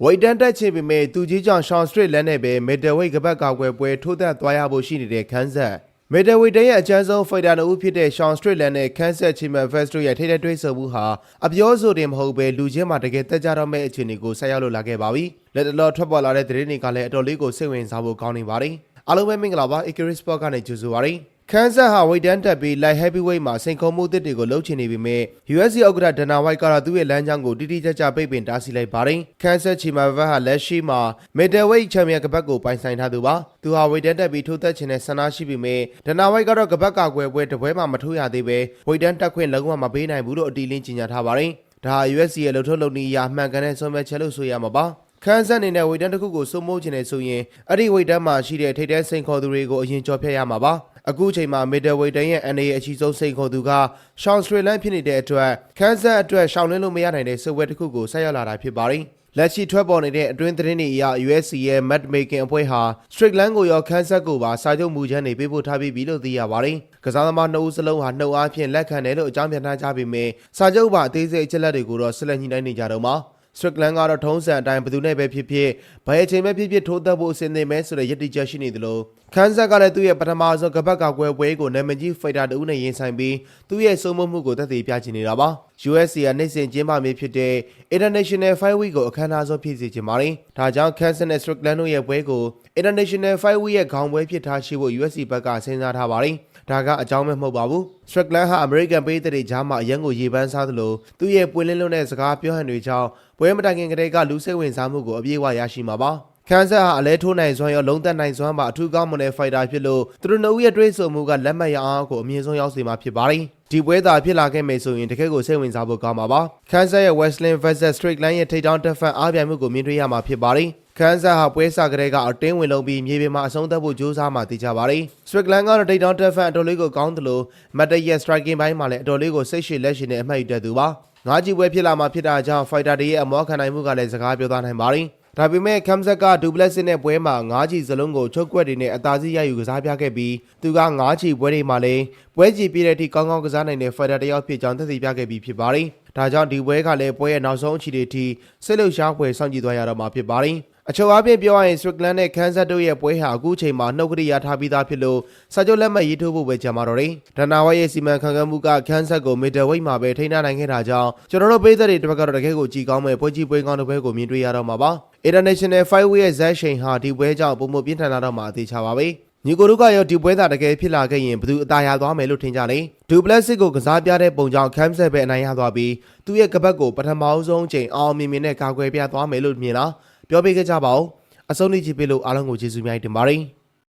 ဝိတ်တန်းတက်ချင်ပေမဲ့သူကြီးကြောင့်ရှောင်းစထရစ်လန်နဲ့ပဲမီဒယ်ဝိတ်ကပတ်ကာကွယ်ပွဲထိုးသက်သွားရဖို့ရှိနေတဲ့ခန်းဆက်မီဒယ်ဝိတ်တန်းရဲ့အချမ်းဆုံးဖိုက်တာနှုတ်ဖြစ်တဲ့ရှောင်းစထရစ်လန်နဲ့ခန်းဆက်ချီမန်ဖက်စတို့ရဲ့ထိတဲ့တွဲဆုံမှုဟာအပြောဆိုတင်မဟုတ်ပဲလူချင်းမှာတကယ်တက်ကြတော့မဲ့အခြေအနေကိုဆက်ရောက်လို့လာခဲ့ပါပြီလက်တလောထွက်ပေါ်လာတဲ့သတင်းတွေကလည်းအတော်လေးကိုစိတ်ဝင်စားဖို့ကောင်းနေပါတယ်အားလုံးပဲမင်္ဂလာပါ Icarus Sport ကနေကြိုဆိုပါရစေခန်းဆက်ဟာဝိတ်တန်းတက်ပြီး light heavyweight မှာစိန်ခေါ်မှုအသစ်တွေကိုလှုပ်ချင်နေပေမဲ့ UFC ဥက္ကဋ္ဌဒနာဝိုက်ကတော့သူ့ရဲ့လမ်းကြောင်းကိုတိတိကျကျပိတ်ပင်တားဆီးလိုက်ပါတယ်ခန်းဆက်ချီမာဗတ်ဟာလက်ရှိမှာ middleweight ချန်ပီယံကပတ်ကိုပိုင်ဆိုင်ထားသူပါသူဟာဝိတ်တန်းတက်ပြီးထိုးသက်ချင်တဲ့ဆန္ဒရှိပေမဲ့ဒနာဝိုက်ကတော့ကပတ်ကာကွယ်ပွဲတပွဲမှမထိုးရသေးပဲဝိတ်တန်းတက်ခွင့်လုံးဝမပေးနိုင်ဘူးလို့အတီးလင်းကြေညာထားပါတယ်ဒါဟာ UFC ရဲ့လှုပ်ထုတ်လုပ်နည်းအရမှန်ကန်တဲ့ဆုံးဖြတ်ချက်လို့ဆိုရမှာပါခန်းဆက်အနေနဲ့ဝိတ်တန်းတစ်ခုကိုစိုးမိုးခြင်းနဲ့ဆိုရင်အဲ့ဒီဝိတ်တန်းမှာရှိတဲ့ထိပ်တန်းစိန်ခေါ်သူတွေကိုအရင်ကျော်ဖြတ်ရမှာပါအခုချိန်မှာ middleweight တန်းရဲ့အနေအရှိဆုံးစိန်ခေါ်သူကရှောင်းစထရစ်လန်ဖြစ်နေတဲ့အတွက်ခန်းဆက်အတွက်ရှောင်းလင်းလို့မရနိုင်တဲ့စစ်ပွဲတစ်ခုကိုဆက်ရောက်လာတာဖြစ်ပါတယ်လက်ရှိထွက်ပေါ်နေတဲ့အတွင်းသတင်းတွေအရ UFC ရဲ့ match making အဖွဲ့ဟာ Strickland ကိုရောခန်းဆက်ကိုပါစာချုပ်မူချမ်းတွေပေးပို့ထားပြီးပြီလို့သိရပါတယ်ကစားသမား2ဦးစလုံးဟာနှုတ်အားဖြင့်လက်ခံတယ်လို့အကြောင်းပြန်ထားကြပေမဲ့စာချုပ်ပါအသေးစိတ်အချက်လက်တွေကိုတော့ဆက်လက်ညှိနှိုင်းနေကြတော့မှာStrickland ကတော့ထုံးစံအတိုင်းဘယ်သူနဲ့ပဲဖြစ်ဖြစ်ဘယ်အချိန်ပဲဖြစ်ဖြစ်ထိုးသက်ဖို့အဆင်သင့်ပဲဆိုတဲ့ရည်တည်ချက်ရှိနေသလိုခန်းဆက်ကလည်းသူ့ရဲ့ပထမဆုံးကပတ်ကာကွယ်ပွဲကိုနာမည်ကြီးဖိုက်တာတဦးနဲ့ရင်ဆိုင်ပြီးသူ့ရဲ့စိုးမိုးမှုကိုသက်သေပြချင်နေတာပါ UFC ကနိုင်စင်ကျင်းပမည်ဖြစ်တဲ့ International Fight Week ကိုအခမ်းအနားဆုံးဖြစ်စေချင်ပါတယ်ဒါကြောင့်ခန်းဆက်နဲ့ Strickland တို့ရဲ့ပွဲကို International Fight Week ရဲ့ခေါင်းပွဲဖြစ်ထားရှိဖို့ UFC ဘက်ကစဉ်းစားထားပါတယ်ဒါကအကြောင်းမဲ့မဟုတ်ပါဘူး Strickland ဟာ American ပေးတဲ့ကြားမှာအရန်ကိုရေပန်းစားသလိုသူ့ရဲ့ပွင့်လင်းလုံးတဲ့စကားပြောဟန်တွေကြောင့်ပွဲမတိုင်ခင်ကတည်းကလူစိတ်ဝင်စားမှုကိုအပြည့်အဝရရှိမှာပါခန်းဆက်ဟာအလဲထိုးနိုင်စွမ်းရောလုံးသက်နိုင်စွမ်းပါအထူးကောင်းမွန်တဲ့ဖိုက်တာဖြစ်လို့သူတို့နှစ်ဦးရဲ့တွဲဆုံမှုကလက်မှတ်ရအောင်ကိုအမြင့်ဆုံးရောက်စေမှာဖြစ်ပါတယ်ဒီပွဲသာဖြစ်လာခဲ့မယ်ဆိုရင်တကယ့်ကိုစိတ်ဝင်စားဖို့ကောင်းပါပါခန်းဆက်ရဲ့ Wrestling vs Strickland ရဲ့ထိပ်တောင်းတက်ဖန်အားပြိုင်မှုကိုမြင်တွေ့ရမှာဖြစ်ပါတယ်ခန်းဆက်ဟာပွဲစားကလေးကအတင်းဝင်လုံးပြီးမြေပြင်မှာအဆုံးသတ်ဖို့ကြိုးစားမှသိကြပါတယ် Strickland ကတော့ထိပ်တောင်းတက်ဖန်အတော်လေးကိုကောင်းသလိုမတ်တရဲ့ striking ဘိုင်းမှာလည်းအတော်လေးကိုစိတ်ရှည်လက်ရှည်နဲ့အမှတ်ယူတတ်သူပါငါးကြီးပွဲဖြစ်လာမှာဖြစ်တာကြောင့် fighter တွေရဲ့အမောခံနိုင်မှုကလည်းစကားပြောသားနိုင်ပါတယ်ဒါပေမဲ့ခမ်ဆက်ကဒူပလက်စစ်နဲ့ပွဲမှာငါးချီစလုံးကိုချုပ်ကွက်တွေနဲ့အသာစီးရယူကစားပြခဲ့ပြီးသူကငါးချီပွဲတွေမှာလည်းပွဲချီပြည့်တဲ့အထိကောင်းကောင်းကစားနိုင်တဲ့ fighter တယောက်ဖြစ်ကြောင်းသက်သေပြခဲ့ပြီးဖြစ်ပါတယ်။ဒါကြောင့်ဒီပွဲကလည်းပွဲရဲ့နောက်ဆုံးအခြေအနေအထိစိတ်လှုပ်ရှားပွဲစောင့်ကြည့်သွားရတော့မှာဖြစ်ပါတယ်။အချုပ်အားဖြင့်ပြောရရင် Strickland နဲ့ခန်းဆက်တို့ရဲ့ပွဲဟာအခုချိန်မှာနှုတ်ကတိရထားပြီးသားဖြစ်လို့စာချုပ်လက်မှတ်ရေးထိုးဖို့ပဲကြာမှာတော့တယ်။ဒနာဝါရဲ့စီမံခန့်ခွဲမှုကခန်းဆက်ကို middleweight မှာပဲထိန်းထားနိုင်ခဲ့တာကြောင့်ကျွန်တော်တို့ပေးသက်တွေတစ်ပတ်ကတော့တကယ်ကိုကြည်ကောင်းမဲ့ပွဲကြီးပွဲကောင်းတစ်ပွဲကိုမြင်တွေ့ရတော့မှာပါ။ International Fight Week ရဲ့ဇက်ရှိန်ဟာဒီပွဲကြောင့်ပုံမပြင်းထန်လာတော့မှအသေးချပါပဲ။ညီကိုတို့ကရောဒီပွဲသာတကယ်ဖြစ်လာခဲ့ရင်ဘယ်သူအသာရသွားမယ်လို့ထင်ကြလဲ။ဒူပလက်စစ်ကိုကစားပြတဲ့ပုံကြောင့်ခမ်ဆက်ပဲအနိုင်ရသွားပြီးသူ့ရဲ့ကပတ်ကိုပထမဆုံးအချိန်အောင်မြင်မြင်နဲ့ကာကွယ်ပြသွားမယ်လို့မြင်လား။ပြောပေးခဲ့ကြပါဦး။အဆုံးထိကြည့်ပေးလို့အားလုံးကိုကျေးဇူးများတင်ပါတယ်။